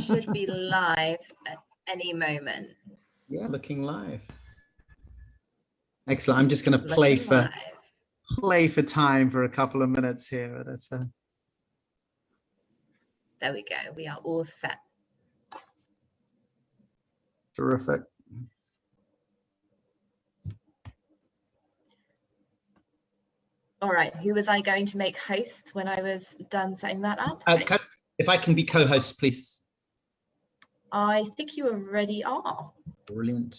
should be live at any moment. Yeah, looking live. Excellent. I'm just going to play for time for a couple of minutes here. There we go. We are all set. Terrific. All right. Who was I going to make host when I was done setting that up? If I can be co-host, please. I think you already are. Brilliant.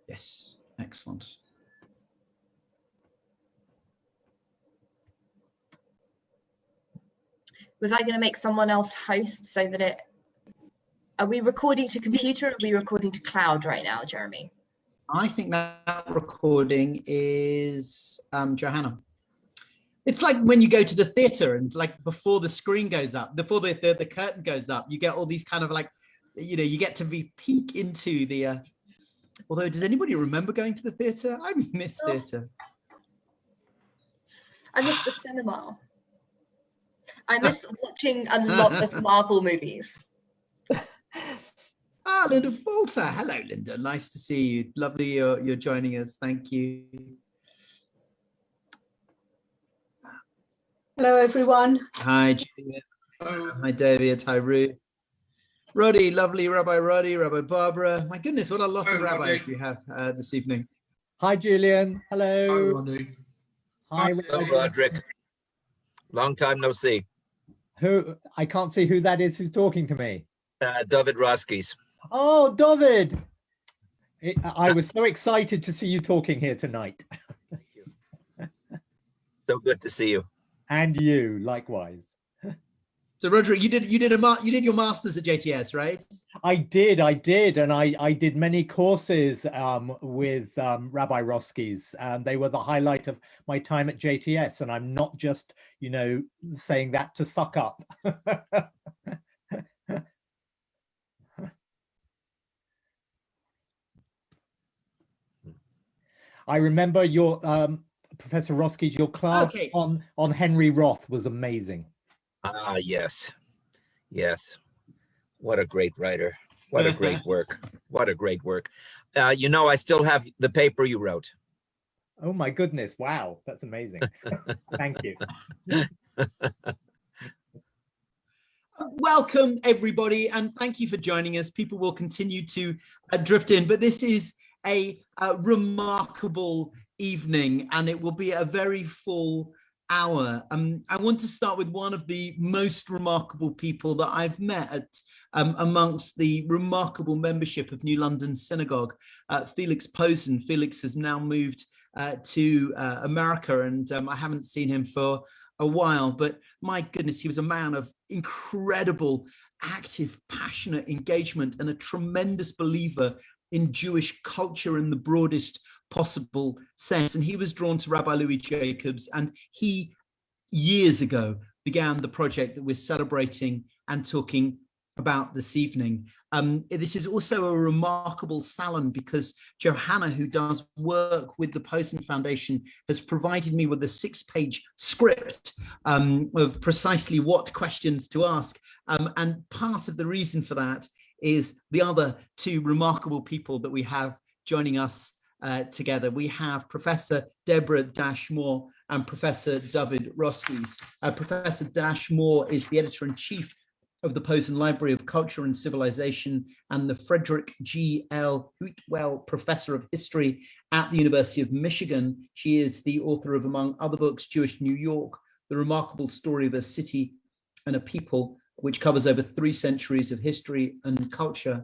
Yes, excellent. Was I going to make someone else host so that it... Are we recording to computer or are we recording to cloud right now, Jeremy? I think that recording is Johanna. It's like when you go to the theater and like before the screen goes up, before the curtain goes up, you get all these kind of like, you know, you get to peek into the, although does anybody remember going to the theater? I miss theater. I miss the cinema. I miss watching a lot of Marvel movies. Ah, Linda Falter. Hello, Linda. Nice to see you. Lovely you're joining us. Thank you. Hello, everyone. Hi, Julia. Hi, David. Hi, Ruth. Roddy, lovely Rabbi Roddy, Rabbi Barbara. My goodness, what a lot of rabbis we have this evening. Hi, Julian. Hello. Hi, Roddy. Hi, Roderick. Long time no see. Who? I can't see who that is who's talking to me. David Roskies. Oh, David. I was so excited to see you talking here tonight. Thank you. So good to see you. And you, likewise. So, Roderick, you did your masters at JTS, right? I did, and I did many courses with Rabbi Roskies, and they were the highlight of my time at JTS. And I'm not just, you know, saying that to suck up. I remember your Professor Roskies, your class on Henry Roth was amazing. Ah, yes. Yes. What a great writer. What a great work. What a great work. You know, I still have the paper you wrote. Oh, my goodness. Wow. That's amazing. Thank you. Welcome, everybody, and thank you for joining us. People will continue to drift in, but this is a remarkable evening, and it will be a very full hour. I want to start with one of the most remarkable people that I've met at, amongst the remarkable membership of New London Synagogue, Felix Posen. Felix has now moved to America, and I haven't seen him for a while, but my goodness, he was a man of incredible, active, passionate engagement and a tremendous believer in Jewish culture in the broadest possible sense. And he was drawn to Rabbi Louis Jacobs, and he years ago began the project that we're celebrating and talking about this evening. This is also a remarkable salon because Johanna, who does work with the Posen Foundation, has provided me with a 6-page script of precisely what questions to ask. And part of the reason for that is the other two remarkable people that we have joining us together. We have Professor Deborah Moore and Professor David Roskies. Professor Moore is the editor-in-chief of the Posen Library of Culture and Civilization and the Frederick G. L. Huitwell Professor of History at the University of Michigan. She is the author of, among other books, Jewish New York, The Remarkable Story of a City and a People, which covers over 3 centuries of history and culture.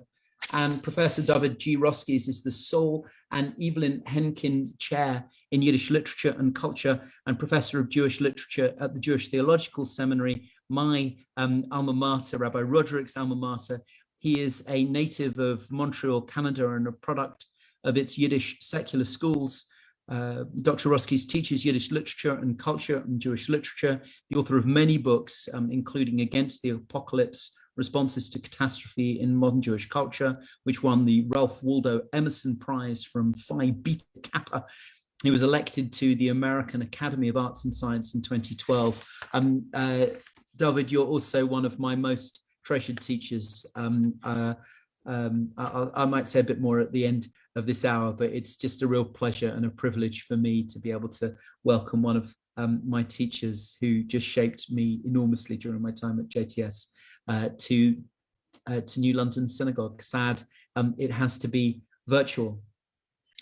And Professor David G. Roskies is the Saul and Evelyn Henkin Chair in Yiddish Literature and Culture and Professor of Jewish Literature at the Jewish Theological Seminary, my alma mater, Rabbi Roderick's alma mater. He is a native of Montreal, Canada, and a product of its Yiddish secular schools. Dr. Roskies teaches Yiddish literature and culture and Jewish literature, the author of many books, including Against the Apocalypse, Responses to Catastrophe in Modern Jewish Culture, which won the Ralph Waldo Emerson Prize from Phi Beta Kappa. He was elected to the American Academy of Arts and Science in 2012. David, you're also one of my most treasured teachers. I might say a bit more at the end of this hour, but it's just a real pleasure and a privilege for me to be able to welcome one of my teachers who just shaped me enormously during my time at JTS to New London Synagogue. Sad, it has to be virtual.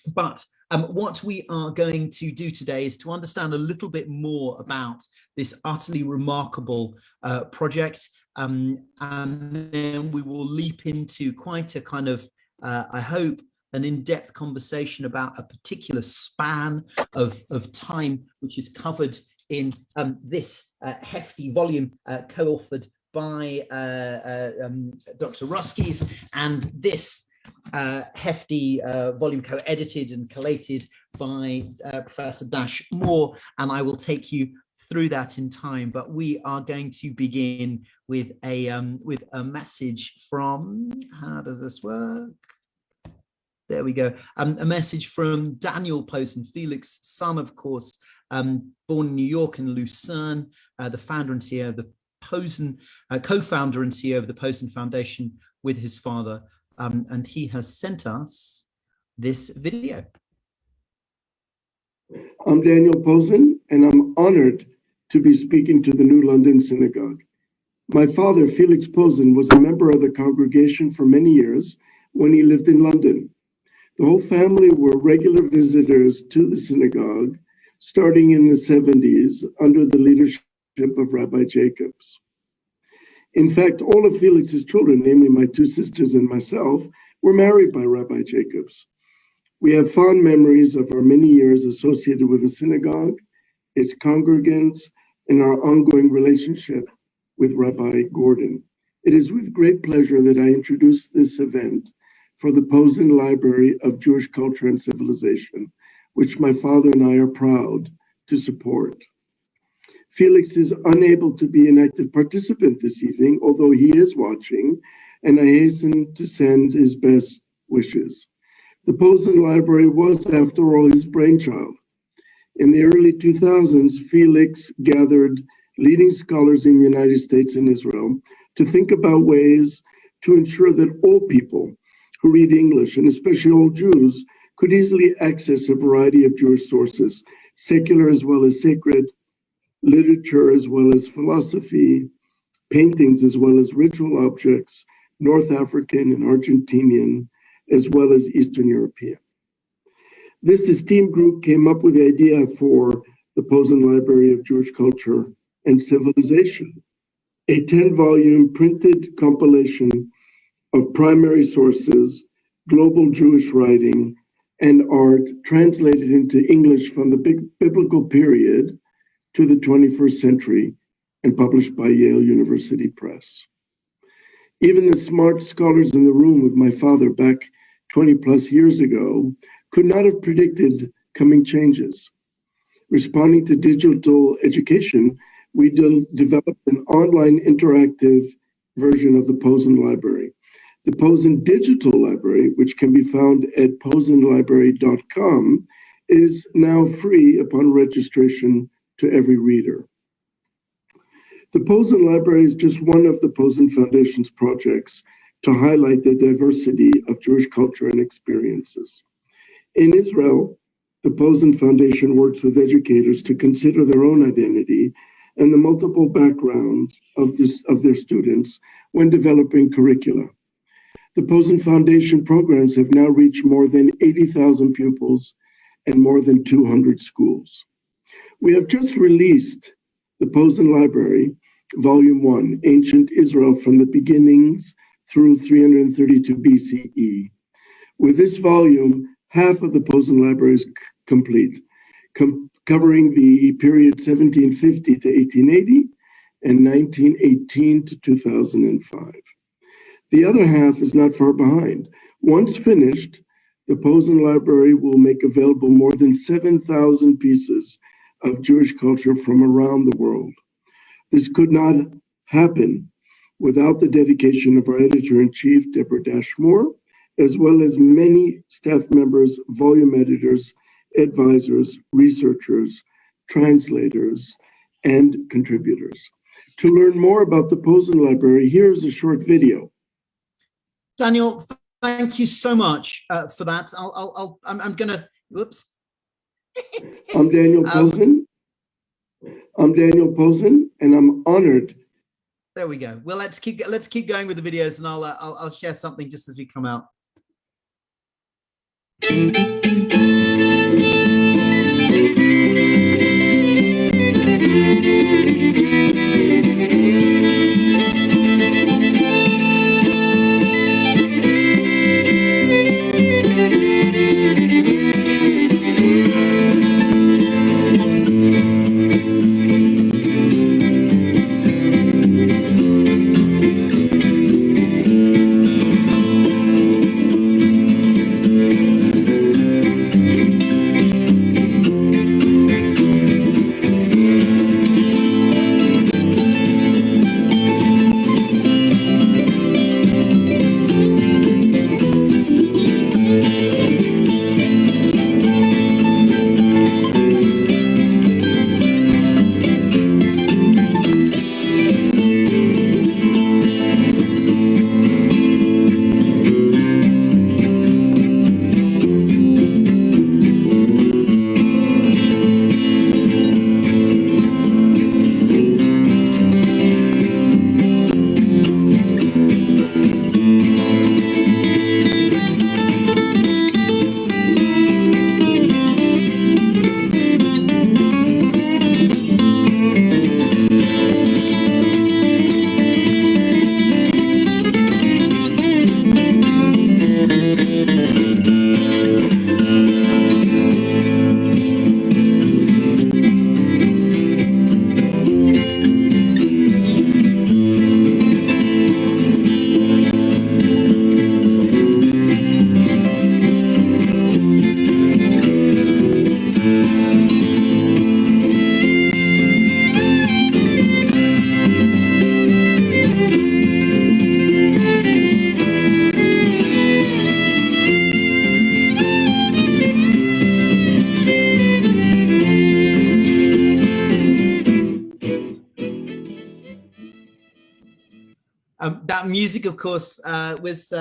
But what we are going to do today is to understand a little bit more about this utterly remarkable project, and then we will leap into quite a kind of, I hope, an in-depth conversation about a particular span of time, which is covered in this hefty volume co-authored by Dr. Roskies, and this hefty volume co-edited and collated by Professor Dash Moore, and I will take you through that in time. But we are going to begin with a message from, how does this work? There we go. A message from Daniel Posen, Felix' son, of course, born in New York and Lucerne, the founder and CEO of the Posen, co-founder and CEO of the Posen Foundation with his father. And he has sent us this video. I'm Daniel Posen, and I'm honored to be speaking to the New London Synagogue. My father, Felix Posen, was a member of the congregation for many years when he lived in London. The whole family were regular visitors to the synagogue, starting in the 70s under the leadership of Rabbi Jacobs. In fact, all of Felix's children, namely my two sisters and myself, were married by Rabbi Jacobs. We have fond memories of our many years associated with the synagogue, its congregants, and our ongoing relationship with Rabbi Gordon. It is with great pleasure that I introduce this event for the Posen Library of Jewish Culture and Civilization, which my father and I are proud to support. Felix is unable to be an active participant this evening, although he is watching, and I hasten to send his best wishes. The Posen Library was, after all, his brainchild. In the early 2000s, Felix gathered leading scholars in the United States and Israel to think about ways to ensure that all people who read English, and especially all Jews, could easily access a variety of Jewish sources, secular as well as sacred, literature as well as philosophy, paintings as well as ritual objects, North African and Argentinian, as well as Eastern European. This esteemed group came up with the idea for the Posen Library of Jewish Culture and Civilization, a 10-volume printed compilation of primary sources, global Jewish writing, and art translated into English from the biblical period to the 21st century and published by Yale University Press. Even the smart scholars in the room with my father back 20 plus years ago could not have predicted coming changes. Responding to digital education, we developed an online interactive version of the Posen Library. The Posen Digital Library, which can be found at posenlibrary.com, is now free upon registration to every reader. The Posen Library is just one of the Posen Foundation's projects to highlight the diversity of Jewish culture and experiences. In Israel, the Posen Foundation works with educators to consider their own identity and the multiple backgrounds of their students when developing curricula. The Posen Foundation programs have now reached more than 80,000 pupils and more than 200 schools. We have just released the Posen Library, Volume 1, Ancient Israel from the Beginnings through 332 BCE. With this volume, half of the Posen Library is complete, covering the period 1750 to 1880 and 1918 to 2005. The other half is not far behind. Once finished, the Posen Library will make available more than 7,000 pieces of Jewish culture from around the world. This could not happen without the dedication of our editor-in-chief, Deborah Moore, as well as many staff members, volume editors, advisors, researchers, translators, and contributors. To learn more about the Posen Library, here is a short video. Daniel, thank you so much for that. I'm gonna, whoops. I'm Daniel Posen. I'm Daniel Posen, and I'm honored. There we go. Well, let's keep going with the videos, and I'll share something just as we come out. That music, of course, was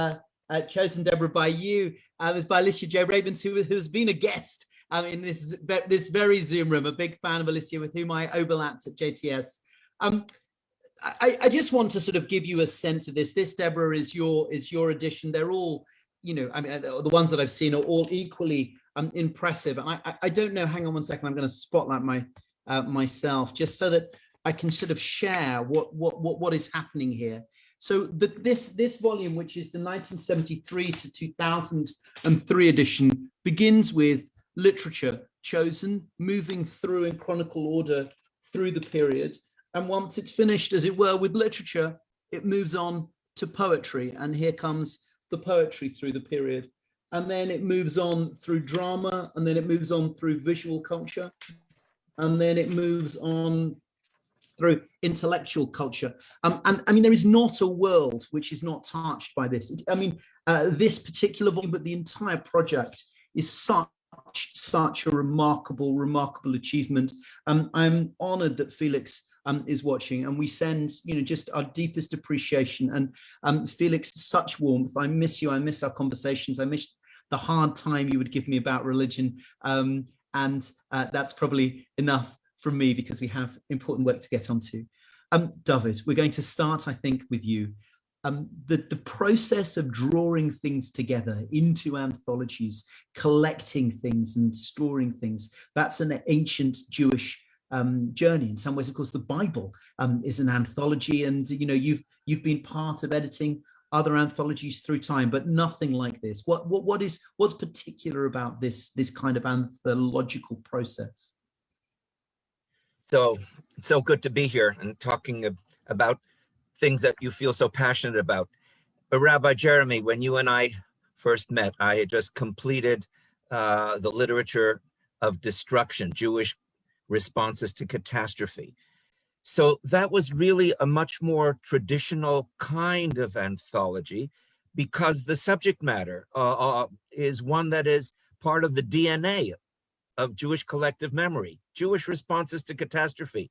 chosen, Deborah, by you. It was by Alicia J. Rabins, who's been a guest in this very Zoom room, a big fan of Alicia, with whom I overlapped at JTS. I just want to sort of give you a sense of this. This, Deborah, is your edition. They're all, you know, I mean, the ones that I've seen are all equally impressive. And I don't know. Hang on one second. I'm going to spotlight myself just so that I can sort of share what is happening here. So this volume, which is the 1973 to 2003 edition, begins with literature chosen, moving through in chronicle order through the period. And once it's finished, as it were, with literature, it moves on to poetry. And here comes the poetry through the period. And then it moves on through drama, and then it moves on through visual culture, and then it moves on through intellectual culture. And I mean, there is not a world which is not touched by this. I mean, this particular volume, but the entire project is such a remarkable achievement. I'm honored that Felix is watching, and we send, you know, just our deepest appreciation. And Felix, such warmth. I miss you. I miss our conversations. I miss the hard time you would give me about religion. And that's probably enough from me, because we have important work to get onto. David, we're going to start, I think, with you. The process of drawing things together into anthologies, collecting things and storing things, that's an ancient Jewish journey. In some ways, of course, the Bible is an anthology, and you know, you've been part of editing other anthologies through time, but nothing like this. What's particular about this kind of anthological process? So it's so good to be here and talking about things that you feel so passionate about. Rabbi Jeremy, when you and I first met, I had just completed the literature of destruction, Jewish responses to catastrophe. So that was really a much more traditional kind of anthology, because the subject matter is one that is part of the DNA of Jewish collective memory, Jewish responses to catastrophe.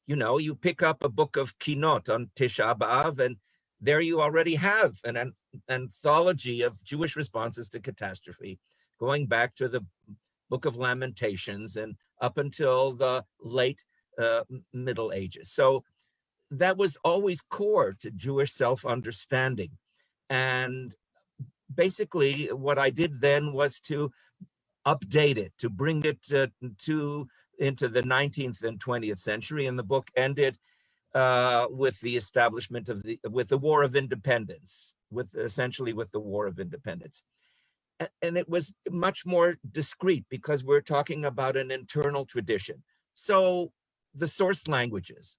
You know, you pick up a book of Kinot on Tisha B'Av, and there you already have an anthology of Jewish responses to catastrophe, going back to the Book of Lamentations and up until the late Middle Ages. So that was always core to Jewish self-understanding. And basically what I did then was to update it, to bring it into the 19th and 20th century. And the book ended with the establishment of the War of Independence, essentially with the War of Independence. And it was much more discreet because we're talking about an internal tradition. So the source languages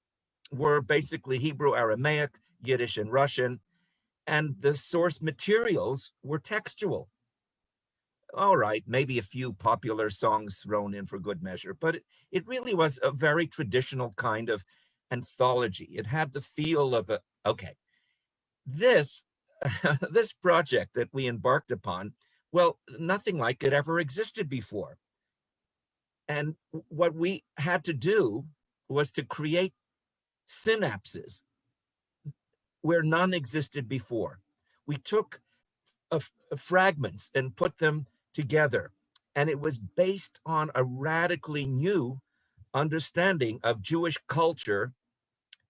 were basically Hebrew, Aramaic, Yiddish, and Russian, and the source materials were textual. All right, maybe a few popular songs thrown in for good measure, but it really was a very traditional kind of anthology. It had the feel of okay, this project that we embarked upon, well, nothing like it ever existed before. And what we had to do was to create synapses where none existed before. We took fragments and put them together, and it was based on a radically new understanding of Jewish culture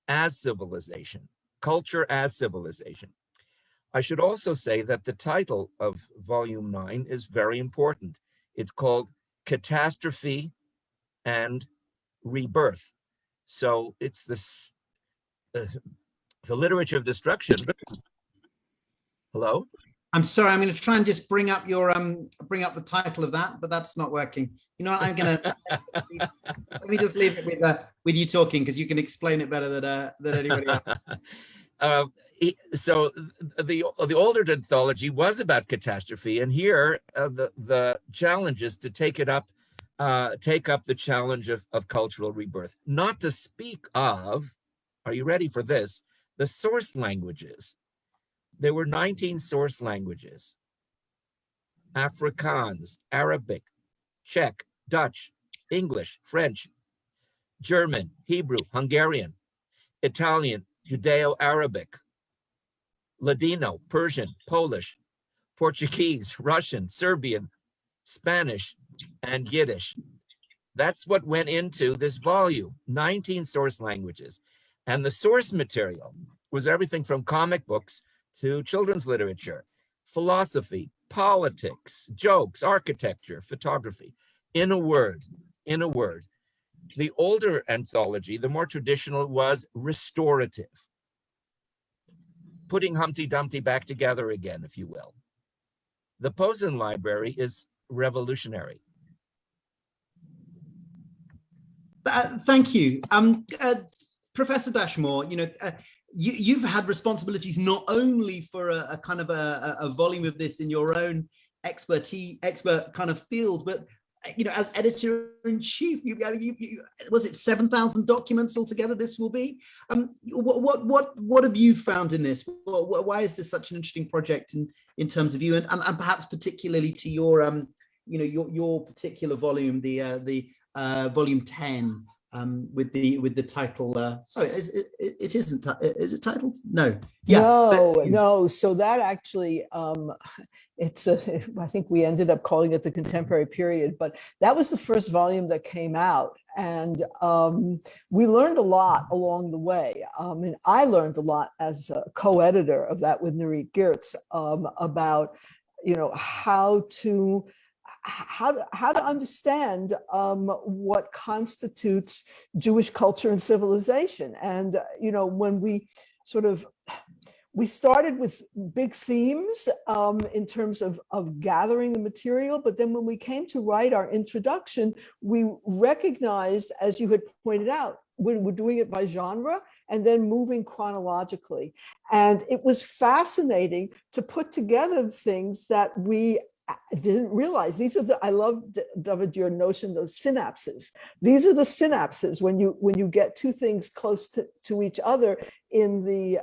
as civilization, culture as civilization. I should also say that the title of Volume 9 is very important. It's called Catastrophe and Rebirth. So it's this, the literature of destruction. Hello? I'm sorry, I'm going to try and just bring up your bring up the title of that, but that's not working. You know what? I'm going to let me just leave it with you talking, because you can explain it better than anybody else. So the older anthology was about catastrophe, and here the challenge is to take up the challenge of cultural rebirth. Not to speak of, are you ready for this? The source languages. There were 19 source languages: Afrikaans, Arabic, Czech, Dutch, English, French, German, Hebrew, Hungarian, Italian, Judeo-Arabic, Ladino, Persian, Polish, Portuguese, Russian, Serbian, Spanish, and Yiddish. That's what went into this volume, 19 source languages. And the source material was everything from comic books to children's literature, philosophy, politics, jokes, architecture, photography. In a word, the older anthology, the more traditional, was restorative, putting Humpty Dumpty back together again, if you will. The Posen Library is revolutionary. Thank you. Professor Dashmore, you know, you've had responsibilities not only for a kind of a volume of this in your own expert kind of field, but you know, as editor-in-chief, was it 7,000 documents altogether? This will be. What have you found in this? Why is this such an interesting project in terms of you, and perhaps particularly to your you know, your particular volume, the volume 10. With the title, it isn't. Is it titled? No. Yeah. No. So that actually, it's I think we ended up calling it the contemporary period, but that was the first volume that came out, and we learned a lot along the way. And I learned a lot as a co-editor of that with Nurit Geertz about, you know, how to understand what constitutes Jewish culture and civilization. And, you know, when we started with big themes in terms of gathering the material, but then when we came to write our introduction, we recognized, as you had pointed out, we're doing it by genre and then moving chronologically. And it was fascinating to put together things that we didn't realize. These are I love, David, your notion of synapses. These are the synapses when you get two things close to each other in the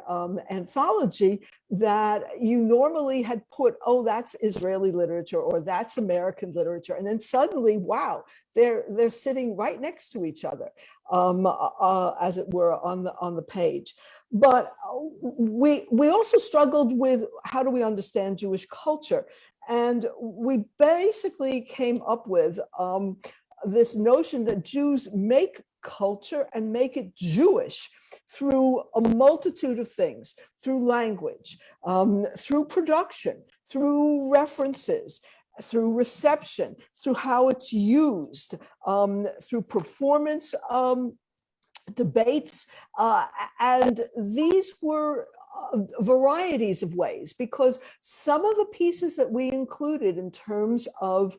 anthology that you normally had put, oh, that's Israeli literature or that's American literature. And then suddenly, wow, they're sitting right next to each other. as it were, on the page. But we also struggled with how do we understand Jewish culture, and we basically came up with this notion that Jews make culture and make it Jewish through a multitude of things, through language, through production, through references, through reception, through how it's used, through performance, debates, and these were varieties of ways, because some of the pieces that we included in terms of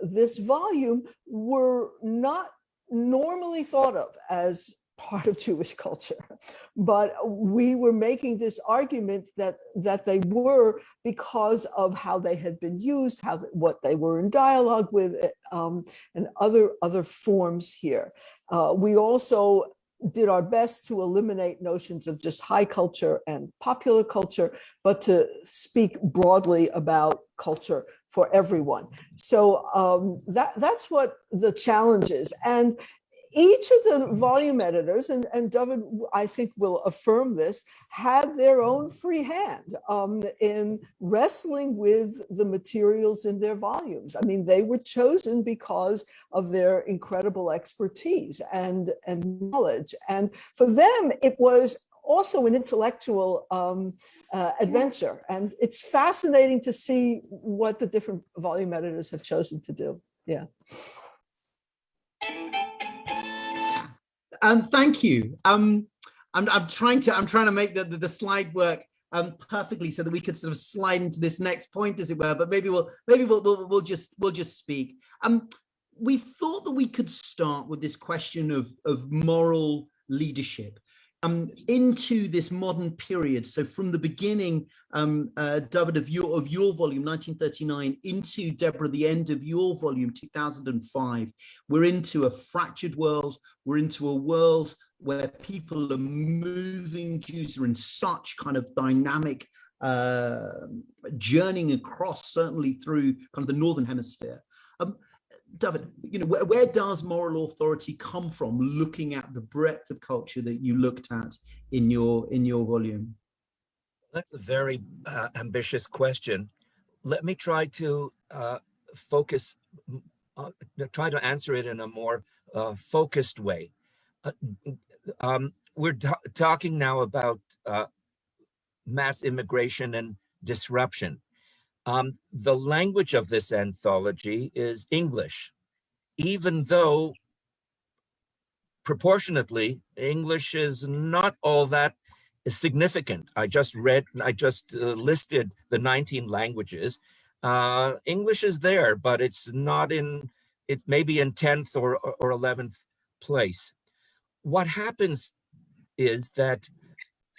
this volume were not normally thought of as part of Jewish culture, but we were making this argument that they were because of how they had been used, what they were in dialogue with, and other forms here. We also did our best to eliminate notions of just high culture and popular culture, but to speak broadly about culture for everyone. So that's what the challenge is. And each of the volume editors, and David, I think, will affirm this, had their own free hand in wrestling with the materials in their volumes. I mean, they were chosen because of their incredible expertise and knowledge. And for them, it was also an intellectual adventure. And it's fascinating to see what the different volume editors have chosen to do. Yeah. Thank you. I'm trying to make the slide work perfectly so that we could sort of slide into this next point, as it were. But maybe we'll just speak. We thought that we could start with this question of moral leadership into this modern period. So from the beginning, David, of your volume, 1939, into Deborah, the end of your volume, 2005, we're into a fractured world. We're into a world where people are moving. Jews are in such kind of dynamic journeying across, certainly through kind of the Northern Hemisphere. David, where does moral authority come from, looking at the breadth of culture that you looked at in your volume? That's a very ambitious question. Let me try to focus, try to answer it in a more focused way. We're talking now about mass immigration and disruption. The language of this anthology is English, even though proportionately English is not all that significant. I just listed the 19 languages. English is there, but it's not in, it's maybe in 10th or 11th place. What happens is that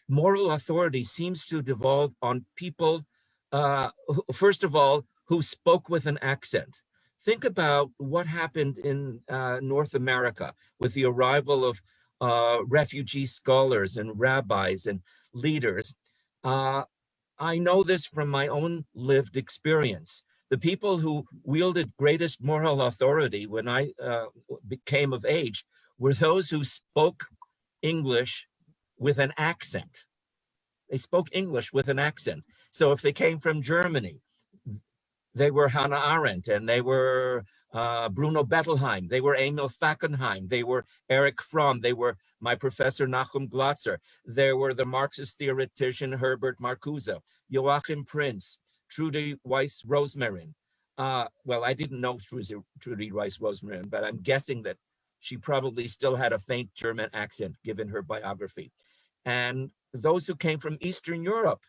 moral authority seems to devolve on people, first of all, who spoke with an accent. Think about what happened in North America with the arrival of refugee scholars and rabbis and leaders. I know this from my own lived experience. The people who wielded greatest moral authority when I became of age were those who spoke English with an accent. They spoke English with an accent. So if they came from Germany, they were Hannah Arendt, and they were Bruno Bettelheim, they were Emil Fackenheim, they were Erich Fromm, they were my professor Nachum Glotzer, there were the Marxist theoretician Herbert Marcuse, Joachim Prinz, Trudy Weiss-Rosmarin. Well, I didn't know Trudy Weiss-Rosmarin, but I'm guessing that she probably still had a faint German accent given her biography. And those who came from Eastern Europe,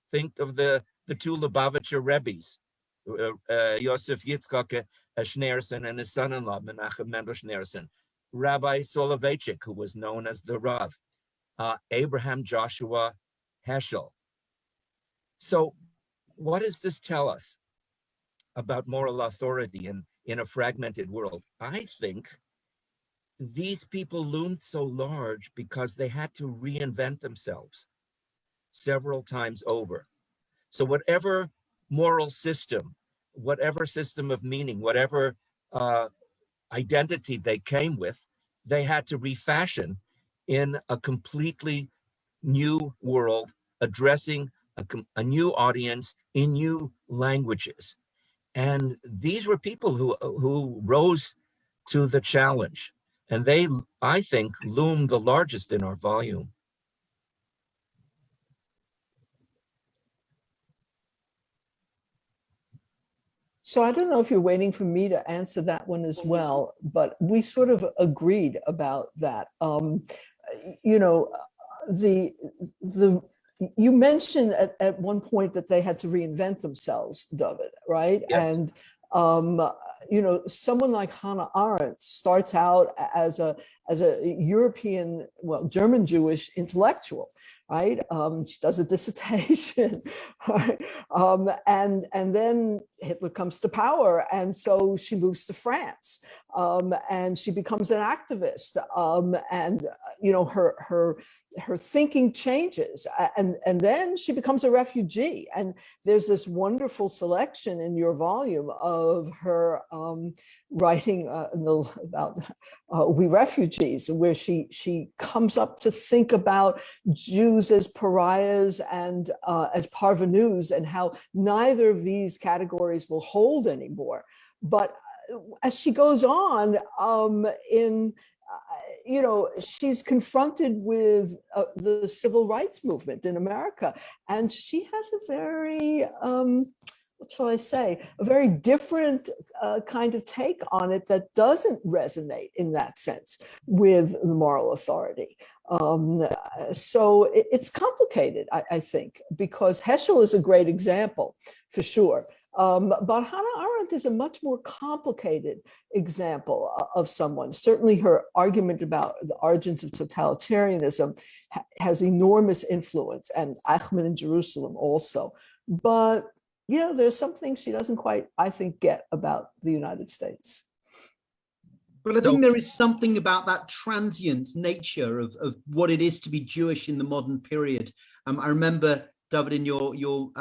think of the two Lubavitcher Rebbes, Yosef Yitzchak Schneerson and his son-in-law, Menachem Mendel Schneerson, Rabbi Soloveitchik, who was known as the Rav, Abraham Joshua Heschel. So what does this tell us about moral authority in a fragmented world? I think these people loomed so large because they had to reinvent themselves several times over. So whatever moral system, whatever system of meaning, whatever identity they came with, they had to refashion in a completely new world, addressing a new audience in new languages. And these were people who rose to the challenge. And they, I think, loom the largest in our volume. So I don't know if you're waiting for me to answer that one as well, but we sort of agreed about that. You know, you mentioned at one point that they had to reinvent themselves, David, right? Yes. And you know, someone like Hannah Arendt starts out as a European, well, German Jewish intellectual, right? She does a dissertation, right? And then Hitler comes to power, and so she moves to France, and she becomes an activist, and you know, her thinking changes, and then she becomes a refugee. And there's this wonderful selection in your volume of her writing about We Refugees, where she comes up to think about Jews as pariahs and as parvenus, and how neither of these categories will hold anymore. But as she goes on, you know, she's confronted with the civil rights movement in America, and she has a very, what shall I say, a very different kind of take on it that doesn't resonate in that sense with the moral authority. So it's complicated, I think, because Heschel is a great example, for sure. But Hannah Arendt is a much more complicated example of someone. Certainly her argument about the origins of totalitarianism has enormous influence, and Eichmann in Jerusalem also. But, you know, there's some things she doesn't quite, I think, get about the United States. But I think there is something about that transient nature of what it is to be Jewish in the modern period. I remember, David, in your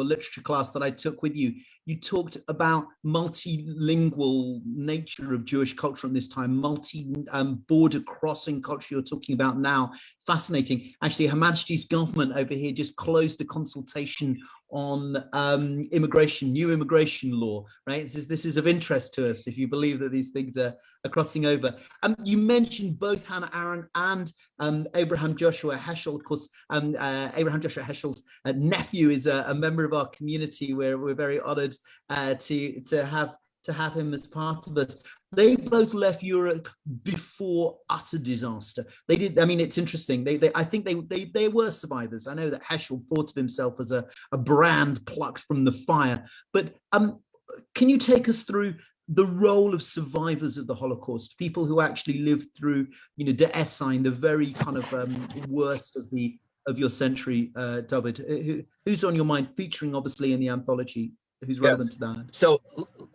literature class that I took with you, you talked about multilingual nature of Jewish culture in this time, border crossing culture you're talking about now. Fascinating. Actually, Her Majesty's government over here just closed a consultation on new immigration law, right? This is of interest to us if you believe that these things are crossing over. You mentioned both Hannah Arendt and Abraham Joshua Heschel. Of course, Abraham Joshua Heschel's nephew is a member of our community, where we're very honored to have him as part of us. They both left Europe before utter disaster. They did. I mean, it's interesting. I think they were survivors. I know that Heschel thought of himself as a brand plucked from the fire. But can you take us through the role of survivors of the Holocaust, people who actually lived through, you know, Der Essay, the very kind of worst of your century, David? Who's on your mind, featuring obviously in the anthology? Who's relevant to that? So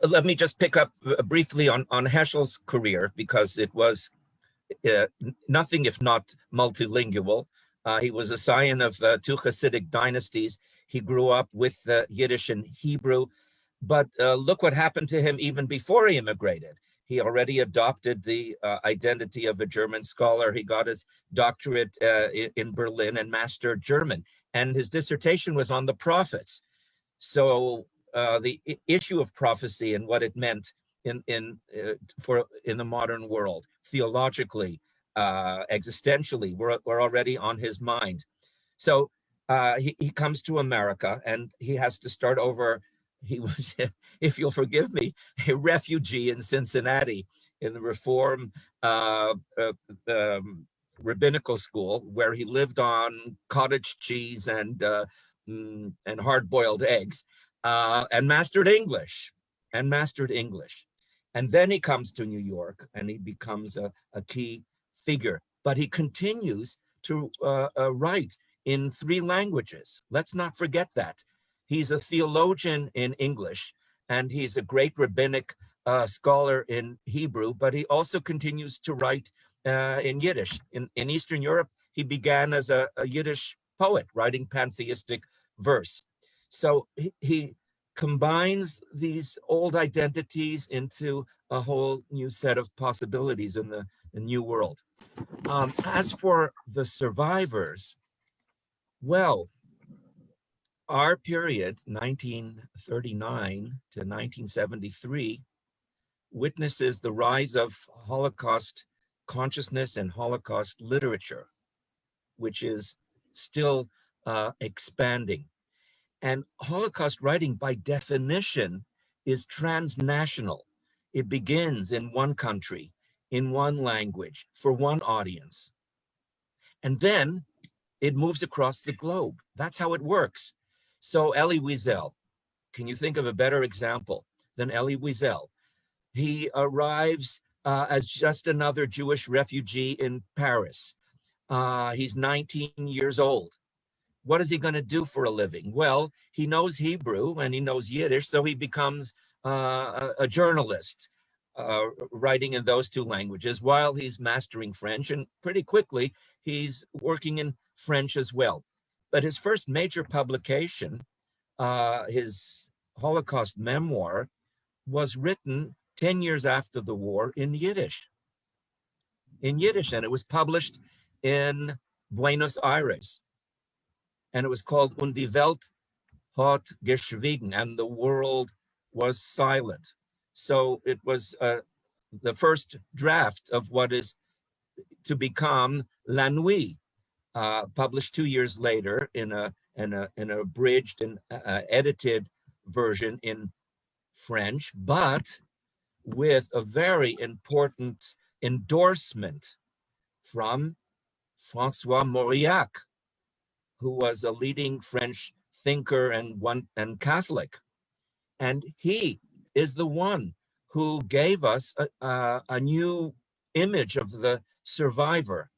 let me just pick up briefly on Heschel's career, because it was nothing if not multilingual. He was a scion of two Hasidic dynasties. He grew up with Yiddish and Hebrew, but look what happened to him even before he immigrated. He already adopted the identity of a German scholar. He got his doctorate in Berlin and mastered German, and his dissertation was on the prophets. So the issue of prophecy and what it meant in the modern world, theologically, existentially, were already on his mind. So he comes to America, and he has to start over. He was, if you'll forgive me, a refugee in Cincinnati in the Reform rabbinical school, where he lived on cottage cheese and hard-boiled eggs. And mastered English. And then he comes to New York, and he becomes a key figure. But he continues to write in 3 languages. Let's not forget that. He's a theologian in English, and he's a great rabbinic scholar in Hebrew, but he also continues to write in Yiddish. In Eastern Europe, he began as a Yiddish poet, writing pantheistic verse. So he combines these old identities into a whole new set of possibilities in the new world. As for the survivors, well, our period, 1939 to 1973, witnesses the rise of Holocaust consciousness and Holocaust literature, which is still expanding. And Holocaust writing, by definition, is transnational. It begins in one country, in one language, for one audience. And then it moves across the globe. That's how it works. So Elie Wiesel, can you think of a better example than Elie Wiesel? He arrives as just another Jewish refugee in Paris. He's 19 years old. What is he going to do for a living? Well, he knows Hebrew and he knows Yiddish, so he becomes a journalist, writing in those two languages while he's mastering French, and pretty quickly he's working in French as well. But his first major publication, his Holocaust memoir, was written 10 years after the war in Yiddish. And it was published in Buenos Aires. And it was called Und die Welt hat geschwiegen, and the world was silent. So it was the first draft of what is to become La Nuit, published 2 years later in an abridged and edited version in French, but with a very important endorsement from Francois Moriak, who was a leading French thinker and Catholic. And he is the one who gave us a new image of the survivor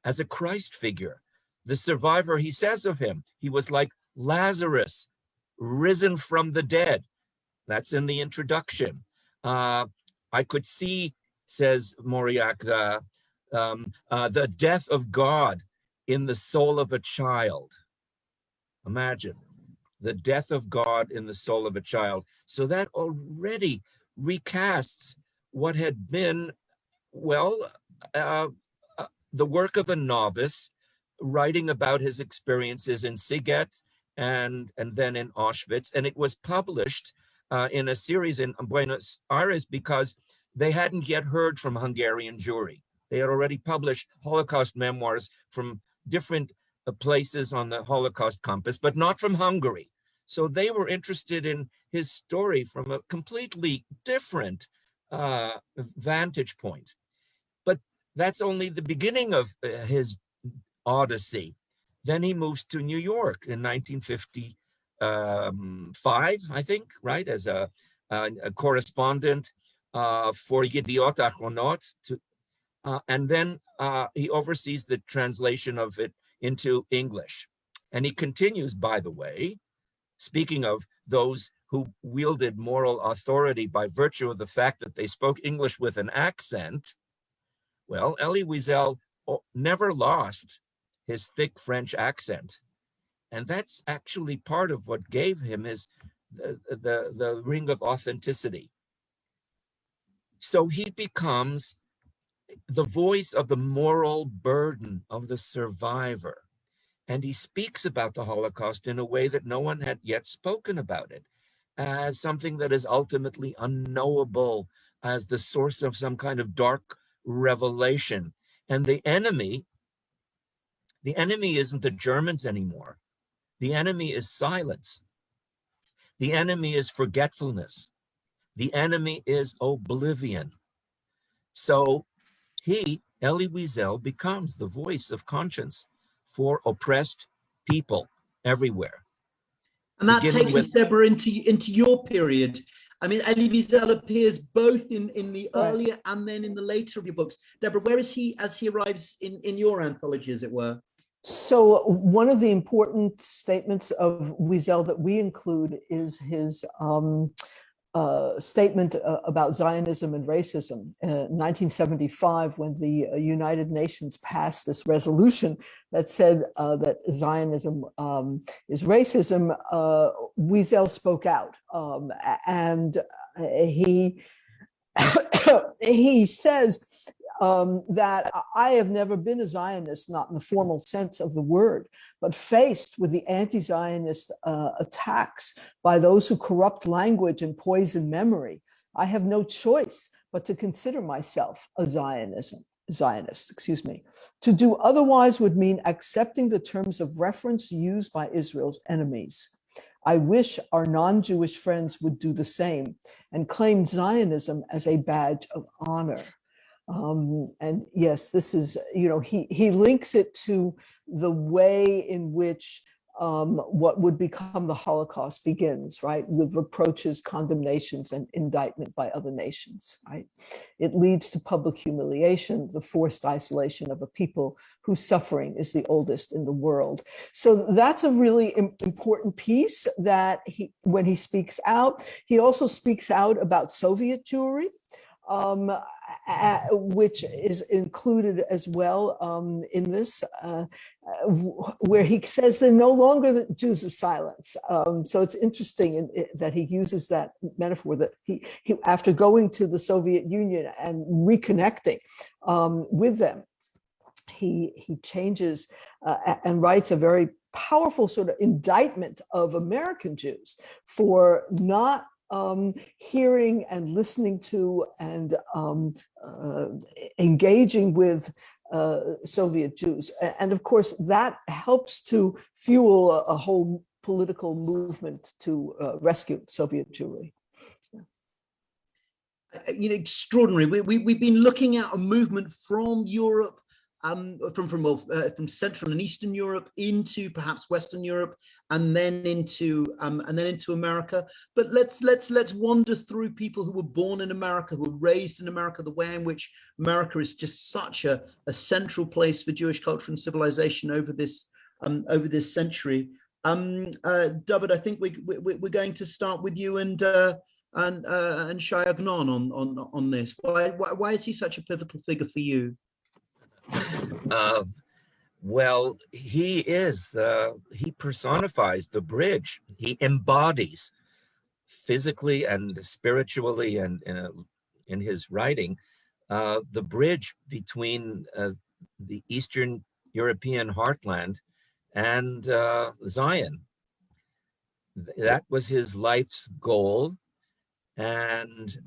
as a Christ figure. The survivor, he says of him, he was like Lazarus, risen from the dead. That's in the introduction. I could see, says Moriak, the death of God in the soul of a child. Imagine the death of God in the soul of a child. So that already recasts what had been, well, the work of a novice writing about his experiences in Siget and then in Auschwitz. And it was published in a series in Buenos Aires because they hadn't yet heard from Hungarian Jewry. They had already published Holocaust memoirs from different places on the Holocaust compass, but not from Hungary. So they were interested in his story from a completely different vantage point. But that's only the beginning of his odyssey. Then he moves to New York in 1955, I think, right, as a correspondent for Yediot Achronot, and then he oversees the translation of it into English. And he continues, by the way, speaking of those who wielded moral authority by virtue of the fact that they spoke English with an accent. Well, Elie Wiesel never lost his thick French accent. And that's actually part of what gave him his the ring of authenticity. So he becomes the voice of the moral burden of the survivor. And he speaks about the Holocaust in a way that no one had yet spoken about it, as something that is ultimately unknowable, as the source of some kind of dark revelation. And the enemy isn't the Germans anymore. The enemy is silence. The enemy is forgetfulness. The enemy is oblivion. So he, Elie Wiesel, becomes the voice of conscience for oppressed people everywhere. And that takes us, Deborah, into your period. I mean, Elie Wiesel appears both in the earlier and then in the later of your books. Deborah, where is he as he arrives in your anthology, as it were? So one of the important statements of Wiesel that we include is his statement about Zionism and racism. In 1975, when the United Nations passed this resolution that said that Zionism is racism, Wiesel spoke out, and he he says that I have never been a Zionist, not in the formal sense of the word, but faced with the anti-Zionist attacks by those who corrupt language and poison memory, I have no choice but to consider myself a Zionist. To do otherwise would mean accepting the terms of reference used by Israel's enemies. I wish our non-Jewish friends would do the same and claim Zionism as a badge of honor. And yes, this is, he links it to the way in which what would become the Holocaust begins, right? With reproaches, condemnations, and indictment by other nations, right? It leads to public humiliation, the forced isolation of a people whose suffering is the oldest in the world. So that's a really important piece that when he speaks out, he also speaks out about Soviet Jewry, which is included as well in this, where he says they're no longer the Jews of silence. So it's interesting that he uses that metaphor that he after going to the Soviet Union and reconnecting with them, he changes and writes a very powerful sort of indictment of American Jews for not hearing and listening to and engaging with Soviet Jews. And of course, that helps to fuel a whole political movement to rescue Soviet Jewry. Extraordinary. We've been looking at a movement from Europe, from Central and Eastern Europe into perhaps Western Europe, and then into America. But let's wander through people who were born in America, who were raised in America, the way in which America is just such a central place for Jewish culture and civilization over this century. David, I think we're going to start with you and Shai Agnon on this. Why is he such a pivotal figure for you? Well, he personifies the bridge. He embodies physically and spiritually and in his writing, the bridge between the Eastern European heartland and Zion. That was his life's goal, and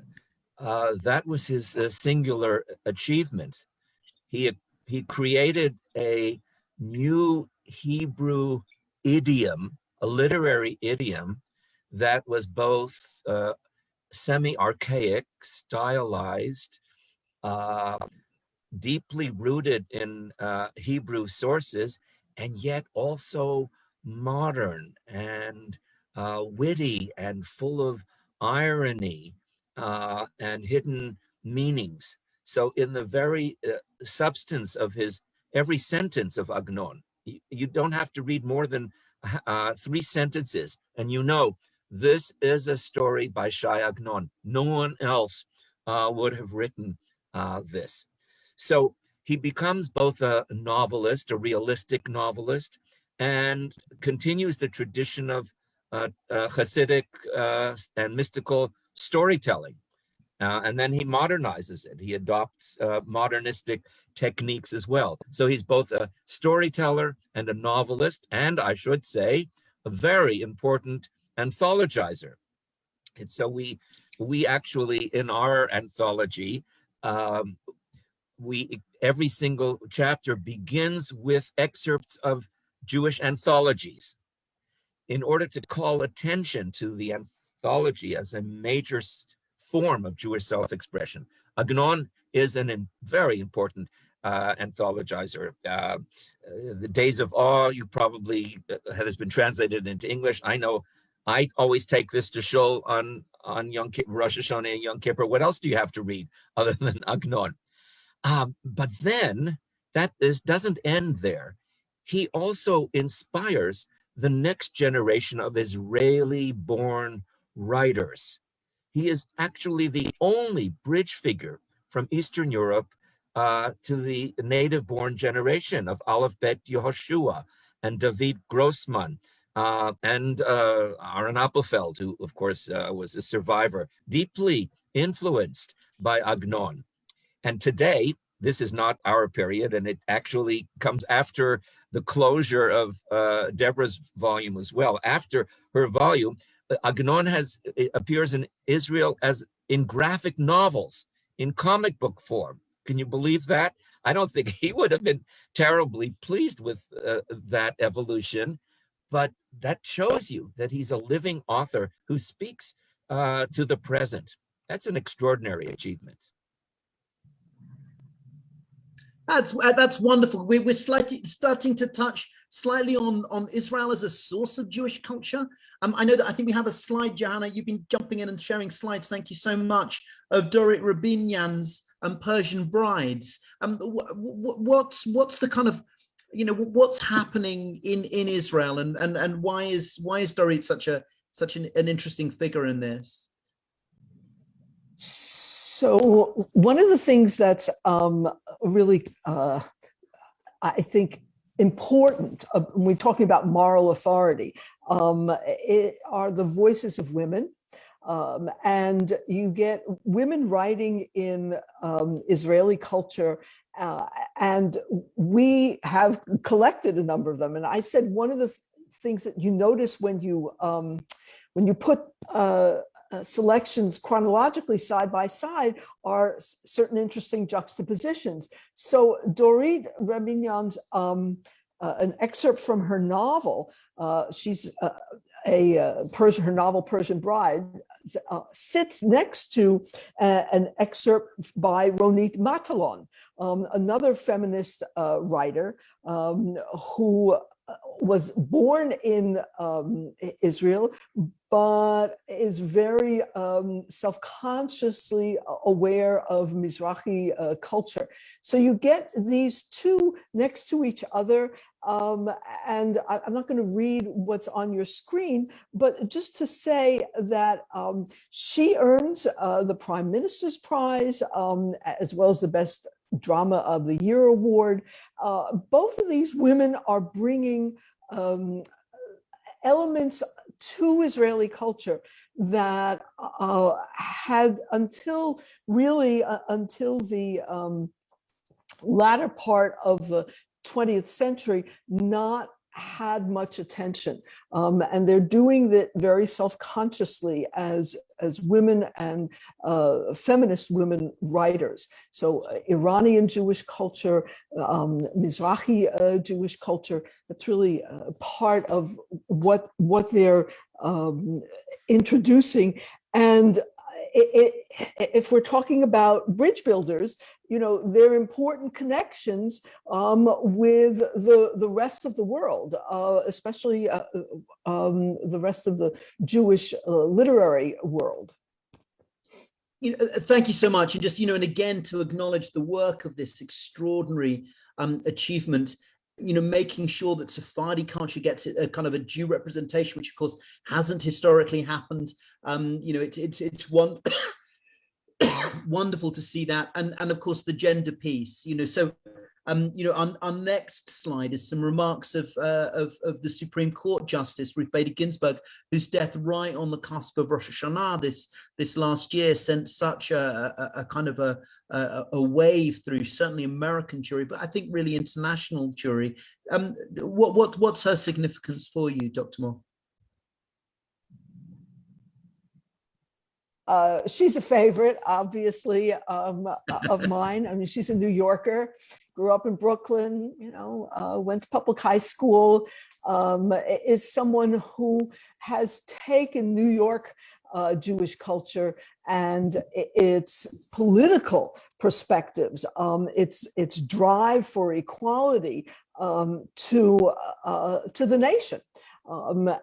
that was his singular achievement. He created a new Hebrew idiom, a literary idiom that was both semi-archaic, stylized, deeply rooted in Hebrew sources, and yet also modern and witty and full of irony and hidden meanings. So in the very substance of every sentence of Agnon, you don't have to read more than 3 sentences, and this is a story by Shai Agnon. No one else would have written this. So he becomes both a novelist, a realistic novelist, and continues the tradition of Hasidic and mystical storytelling. And then he modernizes it. He adopts modernistic techniques as well. So he's both a storyteller and a novelist, and I should say, a very important anthologizer. And so we actually, in our anthology, every single chapter begins with excerpts of Jewish anthologies in order to call attention to the anthology as a major form of Jewish self-expression. Agnon is a very important anthologizer. The Days of Awe, you probably has been translated into English. I know I always take this to shul on Yom Kippur, Rosh Hashanah and Yom Kippur. What else do you have to read other than Agnon? But then this doesn't end there. He also inspires the next generation of Israeli-born writers. He is actually the only bridge figure from Eastern Europe to the native-born generation of Aleph Bet Yehoshua and David Grossman and Aaron Appelfeld, who, of course, was a survivor, deeply influenced by Agnon. And today, this is not our period, and it actually comes after the closure of Deborah's volume as well. After her volume, Agnon appears in Israel as in graphic novels, in comic book form. Can you believe that? I don't think he would have been terribly pleased with that evolution, but that shows you that he's a living author who speaks to the present. That's an extraordinary achievement. That's wonderful. We're starting to touch slightly on Israel as a source of Jewish culture. I think we have a slide, Johanna. You've been jumping in and sharing slides. Thank you so much, of Dorit Rabinyan's Persian Brides. What's the kind of, what's happening in Israel, and why is Dorit such an interesting figure in this? So one of the things that's really, I think, important when we're talking about moral authority are the voices of women. And you get women writing in Israeli culture, and we have collected a number of them. And I said one of the things that you notice when you put selections chronologically side by side are certain interesting juxtapositions. So Dorit Rabinyan's an excerpt from her novel. She's her novel Persian Bride sits next to an excerpt by Ronit Matalon, another feminist writer who was born in Israel, but is very self-consciously aware of Mizrahi culture. So you get these two next to each other, and I'm not going to read what's on your screen, but just to say that she earns the Prime Minister's Prize, as well as the Best Drama of the Year award. Both of these women are bringing elements to Israeli culture that had until the latter part of the 20th century not had much attention, and they're doing that very self-consciously as women and feminist women writers. So Iranian Jewish culture, Mizrahi Jewish culture, that's really part of what they're introducing. And if we're talking about bridge builders, they're important connections with the rest of the world, especially the rest of the Jewish literary world. Thank you so much. And just, and again, to acknowledge the work of this extraordinary achievement, making sure that Sephardi culture gets a kind of a Jew representation, which of course hasn't historically happened. It's one wonderful to see that, and of course the gender piece. So our next slide is some remarks of the Supreme Court Justice Ruth Bader Ginsburg, whose death right on the cusp of Rosh Hashanah this last year sent such a kind of a wave through certainly American jury, but I think really international jury. What's her significance for you, Dr. Moore? She's a favorite, obviously, of mine. I mean, she's a New Yorker, grew up in Brooklyn, went to public high school, is someone who has taken New York Jewish culture and its political perspectives, its drive for equality to the nation.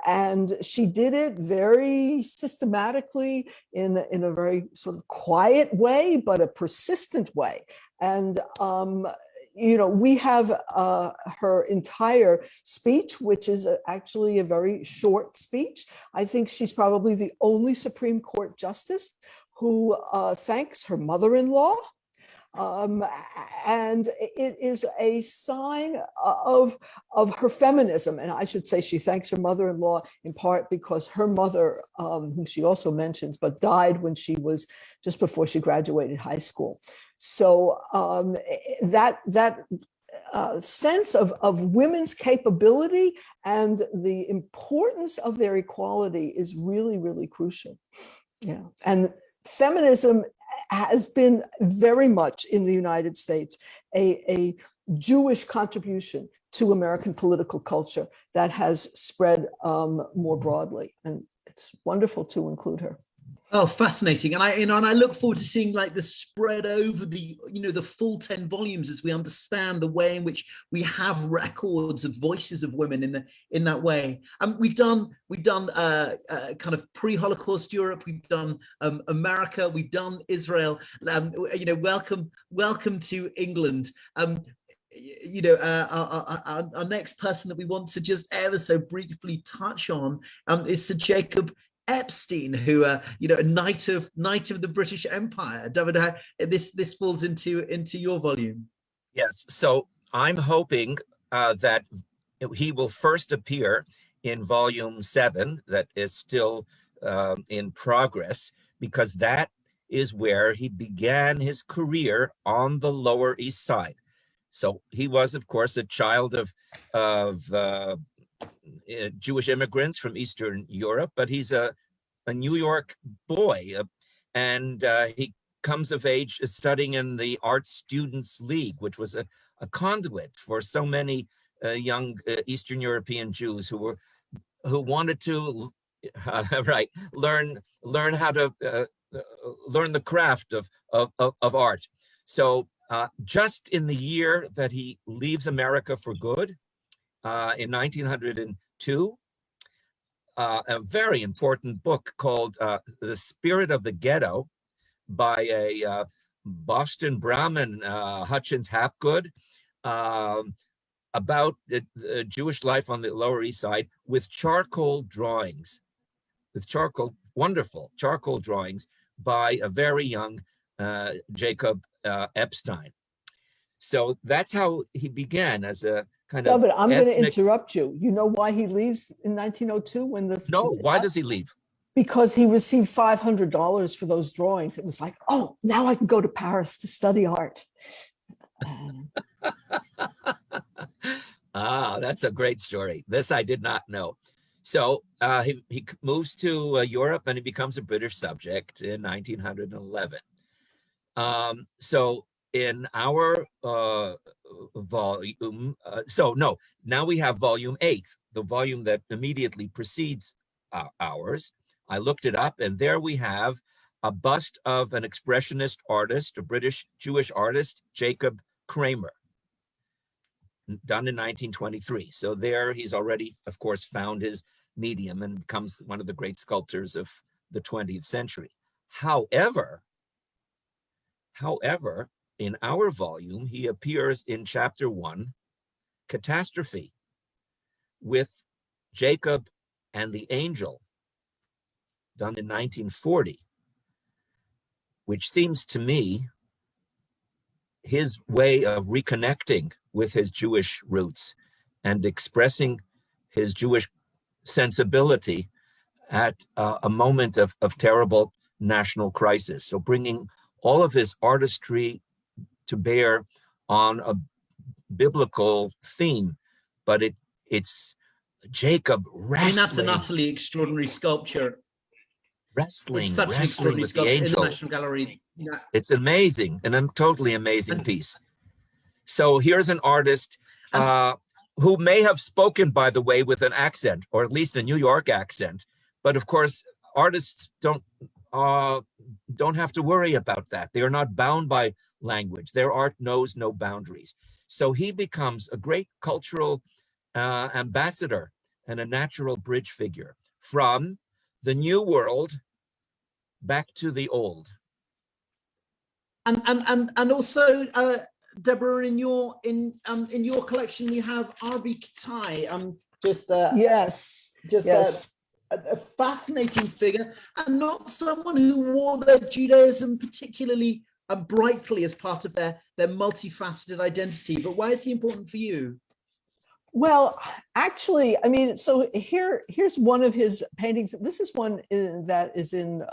And she did it very systematically in a very sort of quiet way, but a persistent way. And we have her entire speech, which is actually a very short speech. I think she's probably the only Supreme Court justice who thanks her mother-in-law. And it is a sign of her feminism. And I should say she thanks her mother-in-law in part because her mother, whom she also mentions, but died when she was just before she graduated high school. So that sense of women's capability and the importance of their equality is really, really crucial. Yeah, and feminism has been very much in the United States a Jewish contribution to American political culture that has spread more broadly, and it's wonderful to include her. Oh, fascinating. And I look forward to seeing like the spread over the, the full 10 volumes as we understand the way in which we have records of voices of women in that way. We've done kind of pre-Holocaust Europe, we've done America, we've done Israel. Welcome to England. Our next person that we want to just ever so briefly touch on is Sir Jacob Epstein, who a knight of the British Empire. David, this falls into your volume. Yes, so I'm hoping that he will first appear in volume 7, that is still in progress, because that is where he began his career on the Lower East Side. So he was, of course, a child of Jewish immigrants from Eastern Europe, but he's a New York boy, and he comes of age studying in the Art Students League, which was a conduit for so many young Eastern European Jews who wanted to learn how to learn the craft of art. So just in the year that he leaves America for good, in 1902, a very important book called The Spirit of the Ghetto by a Boston Brahmin, Hutchins Hapgood, about the Jewish life on the Lower East Side with charcoal drawings, wonderful charcoal drawings by a very young Jacob Epstein. So that's how he began, as a kind of But I'm going to interrupt you. You know why he leaves in 1902? Why does he leave? Because he received $500 for those drawings. It was like, oh, now I can go to Paris to study art. That's a great story. This I did not know. So he moves to Europe, and he becomes a British subject in 1911. So in our volume, now we have volume 8, the volume that immediately precedes ours. I looked it up, and there we have a bust of an expressionist artist, a British Jewish artist, Jacob Kramer, done in 1923. So there he's already, of course, found his medium and becomes one of the great sculptors of the 20th century. However, in our volume, he appears in chapter 1, Catastrophe, with Jacob and the Angel, done in 1940, which seems to me his way of reconnecting with his Jewish roots and expressing his Jewish sensibility at a moment of terrible national crisis. So bringing all of his artistry to bear on a biblical theme, but it's Jacob wrestling. That's an utterly extraordinary sculpture. Wrestling with the Angel. In the National Gallery. Yeah. It's amazing, and a totally amazing piece. So here's an artist who may have spoken, by the way, with an accent, or at least a New York accent. But of course, artists don't have to worry about that. They are not bound by language. Their art knows no boundaries. So he becomes a great cultural ambassador and a natural bridge figure from the new world back to the old. And also Deborah, in your collection, you have Arbi Kitai. Yes. Yes. A fascinating figure, and not someone who wore their Judaism particularly brightly as part of their multifaceted identity. But why is he important for you? Well, actually, I mean, so here's one of his paintings. This is one that is in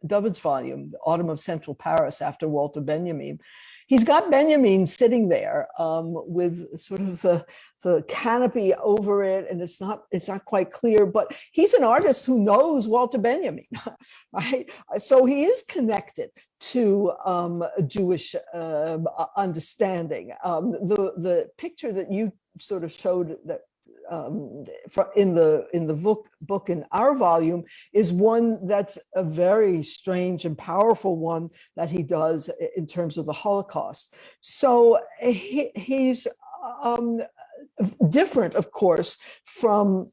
David's volume, Autumn of Central Paris, after Walter Benjamin. He's got Benjamin sitting there with sort of the canopy over it, and it's not quite clear, but he's an artist who knows Walter Benjamin, right? So he is connected to Jewish understanding. The picture that you sort of showed that in the book in our volume is one that's a very strange and powerful one that he does in terms of the Holocaust. So he's different, of course, from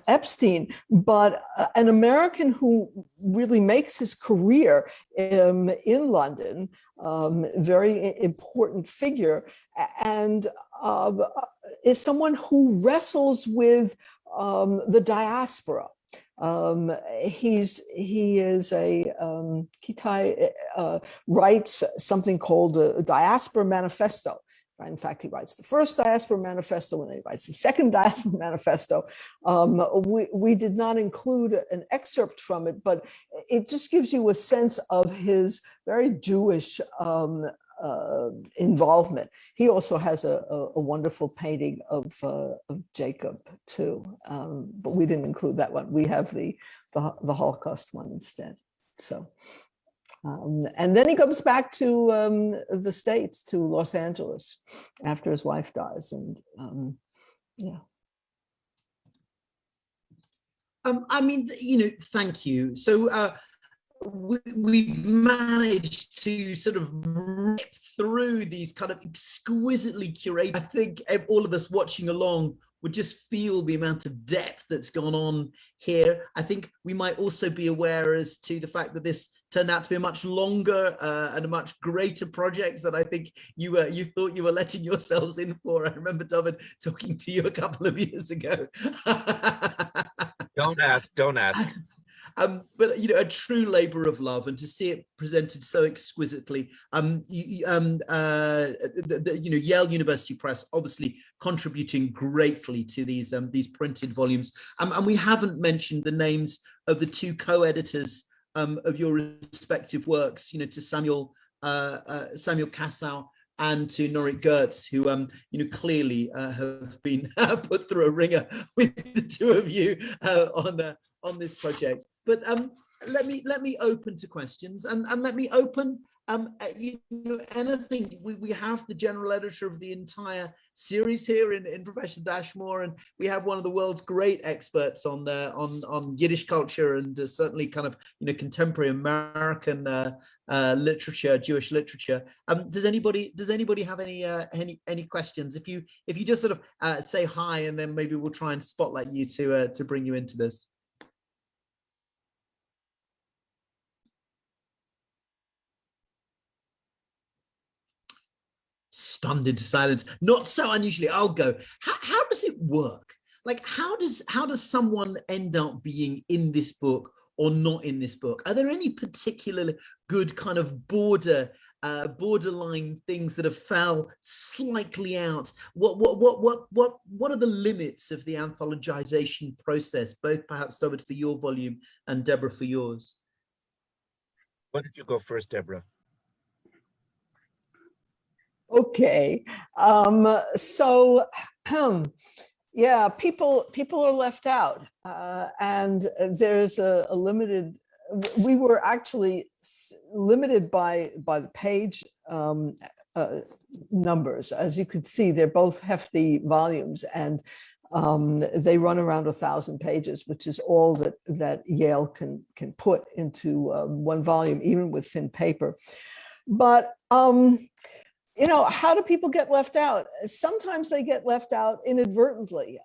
Epstein, but an American who really makes his career in London, very important figure, and is someone who wrestles with the diaspora. He writes something called a Diaspora Manifesto. In fact, he writes the first Diaspora Manifesto, and then he writes the second Diaspora Manifesto. We did not include an excerpt from it, but it just gives you a sense of his very Jewish involvement. He also has a wonderful painting of Jacob too, but we didn't include that one. We have the Holocaust one instead. So. And then he comes back to the States, to Los Angeles, after his wife dies, and yeah. I mean, thank you. So we've managed to sort of rip through these kind of exquisitely curated. I think all of us watching along would just feel the amount of depth that's gone on here. I think we might also be aware as to the fact that this turned out to be a much longer and a much greater project than I think you thought you were letting yourselves in for. I remember, David, talking to you a couple of years ago. Don't ask. But a true labor of love, and to see it presented so exquisitely. Yale University Press obviously contributing greatly to these printed volumes, and we haven't mentioned the names of the two co-editors of your respective works. To Samuel Kassow and to Norit Gertz, who clearly have been put through a ringer with the two of you on this project. But let me open to questions, and let me open anything. We have the general editor of the entire series here in Professor Dashmore, and we have one of the world's great experts on Yiddish culture and certainly kind of contemporary American literature, Jewish literature. Does anybody have any questions? If you just sort of say hi, and then maybe we'll try and spotlight you to bring you into this. Stunned into silence. Not so unusually. I'll go. How does it work? Like, how does someone end up being in this book or not in this book? Are there any particularly good kind of borderline things that have fell slightly out? What are the limits of the anthologization process? Both perhaps, David, for your volume, and Deborah for yours. Why don't you go first, Deborah? Okay, yeah, people are left out, and there's a limited. We were actually limited by the page numbers. As you could see, they're both hefty volumes, and they run around 1,000 pages, which is all that Yale can put into one volume, even with thin paper. But how do people get left out? Sometimes they get left out inadvertently.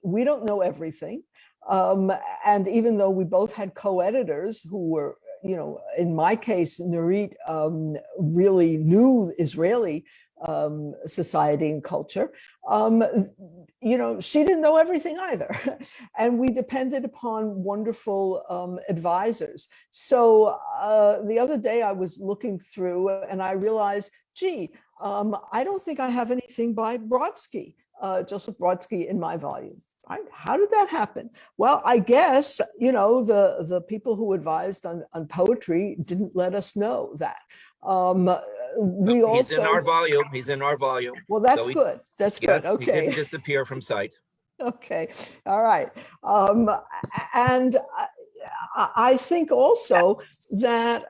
We don't know everything. And even though we both had co-editors who were you know, in my case, Nurit really knew Israeli society and culture. You know, she didn't know everything either. And we depended upon wonderful advisors. So the other day I was looking through and I realized, gee, I don't think I have anything by Brodsky, Joseph Brodsky in my volume. Right? How did that happen? Well, I guess, you know, the people who advised on poetry didn't let us know that. He's in our volume. He's in our volume. Well, that's so good. That's good. Okay. He didn't disappear from sight. Okay. All right. And I think also that,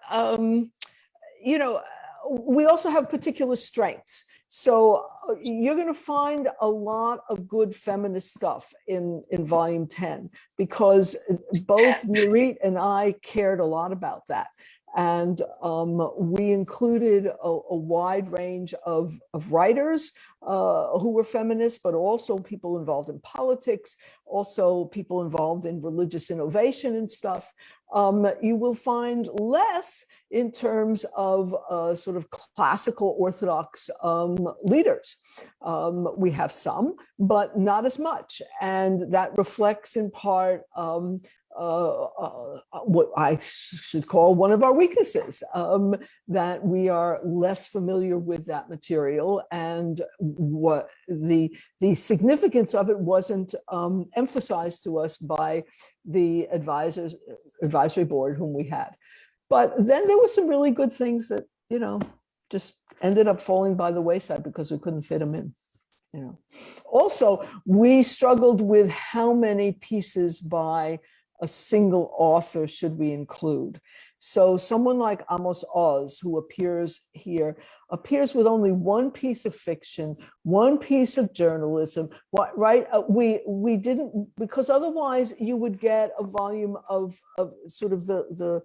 you know, we also have particular strengths. So you're going to find a lot of good feminist stuff in volume 10, because both Nurit and I cared a lot about that. And we included a wide range of writers who were feminists, but also people involved in politics, also people involved in religious innovation and stuff. You will find less in terms of sort of classical Orthodox leaders. We have some, but not as much. And that reflects in part what I should call one of our weaknesses, that we are less familiar with that material, and what the significance of it wasn't emphasized to us by the advisory board whom we had. But then there were some really good things that, you know, just ended up falling by the wayside because we couldn't fit them in. You know. Also, we struggled with how many pieces by a single author should we include. So someone like Amos Oz, who appears here, appears with only one piece of fiction, one piece of journalism, right? We didn't, because otherwise you would get a volume of sort of the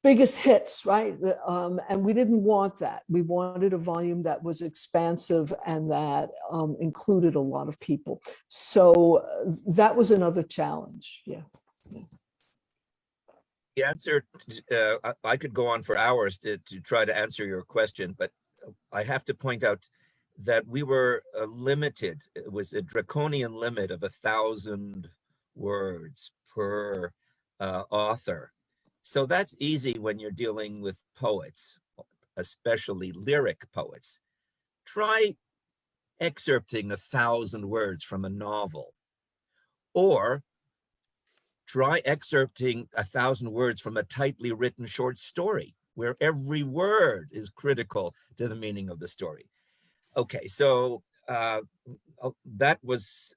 biggest hits, right? And we didn't want that. We wanted a volume that was expansive and that included a lot of people. So that was another challenge, yeah. The answer, I could go on for hours to try to answer your question, but I have to point out that we were limited. It was a draconian limit of 1,000 words per author. So that's easy when you're dealing with poets, especially lyric poets. Try excerpting 1,000 words from a novel, or try excerpting 1,000 words from a tightly written short story where every word is critical to the meaning of the story. Okay, so that was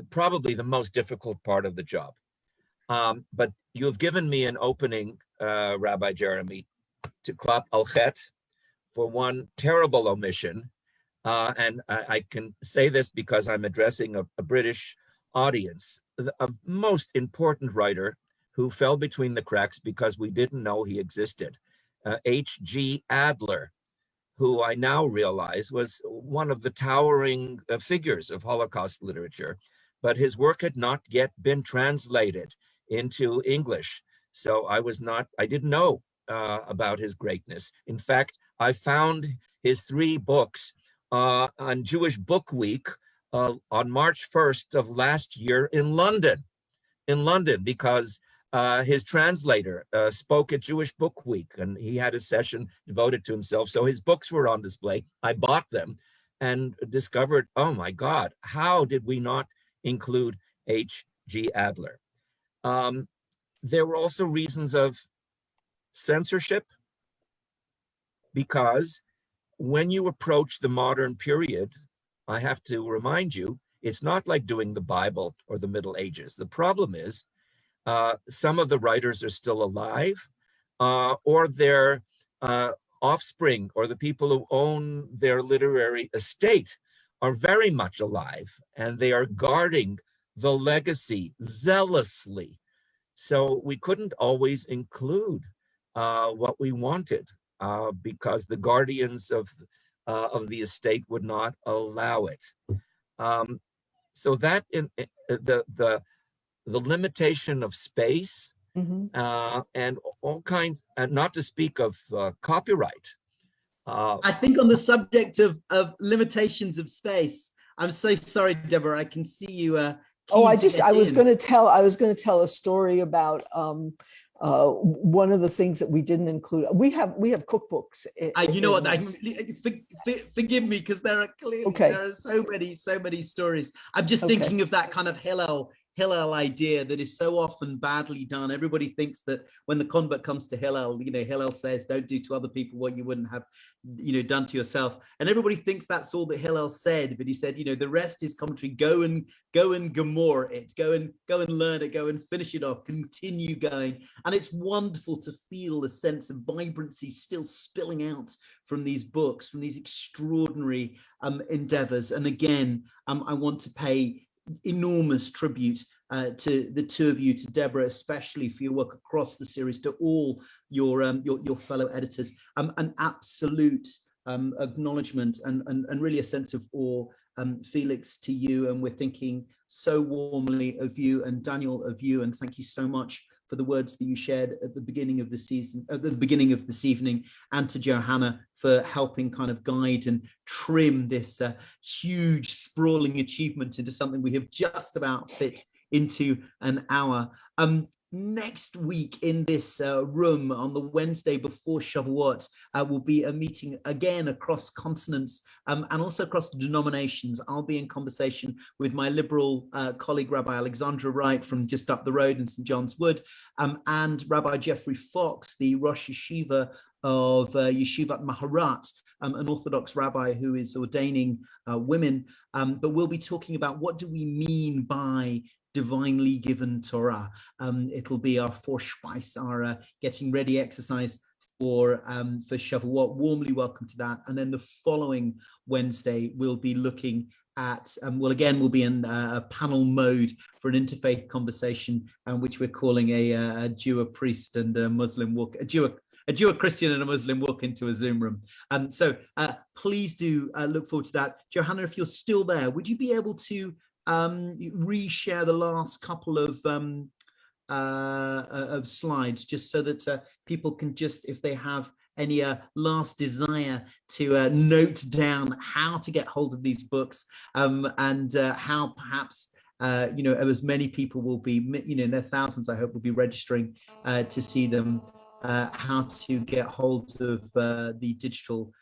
probably the most difficult part of the job. But you have given me an opening, Rabbi Jeremy, to klap al chet for one terrible omission. And I can say this because I'm addressing a British audience. A most important writer who fell between the cracks because we didn't know he existed. H.G. Adler, who I now realize was one of the towering figures of Holocaust literature, but his work had not yet been translated into English. So I didn't know about his greatness. In fact, I found his 3 books on Jewish Book Week on March 1st of last year in London, because his translator spoke at Jewish Book Week, and he had a session devoted to himself. So his books were on display. I bought them and discovered, oh my God, how did we not include H.G. Adler? There were also reasons of censorship, because when you approach the modern period, I have to remind you, it's not like doing the Bible or the Middle Ages. The problem is some of the writers are still alive, or their offspring or the people who own their literary estate are very much alive, and they are guarding the legacy zealously. So we couldn't always include what we wanted because the guardians of the estate would not allow it. So that the limitation of space and all kinds, not to speak of copyright. I think on the subject of limitations of space, I'm so sorry, Deborah, I can see you. I was going to tell a story about one of the things that we didn't include. We have cookbooks. You know what? Forgive me, because there are so many stories. I'm just thinking of that kind of Hillel idea that is so often badly done. Everybody thinks that when the convert comes to Hillel, Hillel says, "Don't do to other people what you wouldn't have, done to yourself." And everybody thinks that's all that Hillel said, but he said, the rest is commentary. Go and gemor it. Go and learn it. Go and finish it off. Continue going. And it's wonderful to feel the sense of vibrancy still spilling out from these books, from these extraordinary endeavors. And again, I want to pay enormous tribute to the two of you, to Deborah especially, for your work across the series, to all your fellow editors. An absolute acknowledgement and really a sense of awe, Felix, to you, and we're thinking so warmly of you, and Daniel, of you, and thank you so much for the words that you shared at the beginning of the season, at the beginning of this evening, and to Johanna for helping kind of guide and trim this huge sprawling achievement into something we have just about fit into an hour. Next week in this room on the Wednesday before Shavuot will be a meeting again across continents and also across denominations. I'll be in conversation with my liberal colleague, Rabbi Alexandra Wright from just up the road in St. John's Wood, and Rabbi Jeffrey Fox, the Rosh Yeshiva of Yeshivat Maharat, an Orthodox rabbi who is ordaining women. But we'll be talking about what do we mean by divinely given Torah. It'll be our Vorspeis, our getting ready exercise for Shavuot. Warmly welcome to that. And then the following Wednesday, we'll be looking at, we'll be in a panel mode for an interfaith conversation, which we're calling a Jew, a priest, and a Muslim walk, a Jew, a Christian, and a Muslim walk into a Zoom room. So please do look forward to that. Johanna, if you're still there, would you be able to reshare the last couple of slides, just so that people can just, if they have any last desire to note down how to get hold of these books, and how perhaps as many people will be, in their thousands, I hope, will be registering to see them, how to get hold of the digital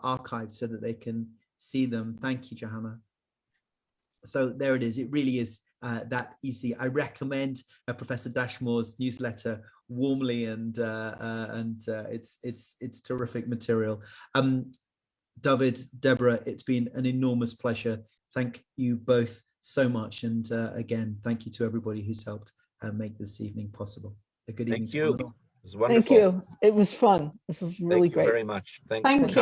archive so that they can see them. Thank you, Johanna. So there it is. It really is that easy. I recommend Professor Dashmore's newsletter warmly, and it's terrific material. David, Deborah, it's been an enormous pleasure. Thank you both so much, and again, thank you to everybody who's helped make this evening possible. A good evening. Thank you. It was wonderful. Thank you. It was fun. This is really great. Thank you very much. Thank you.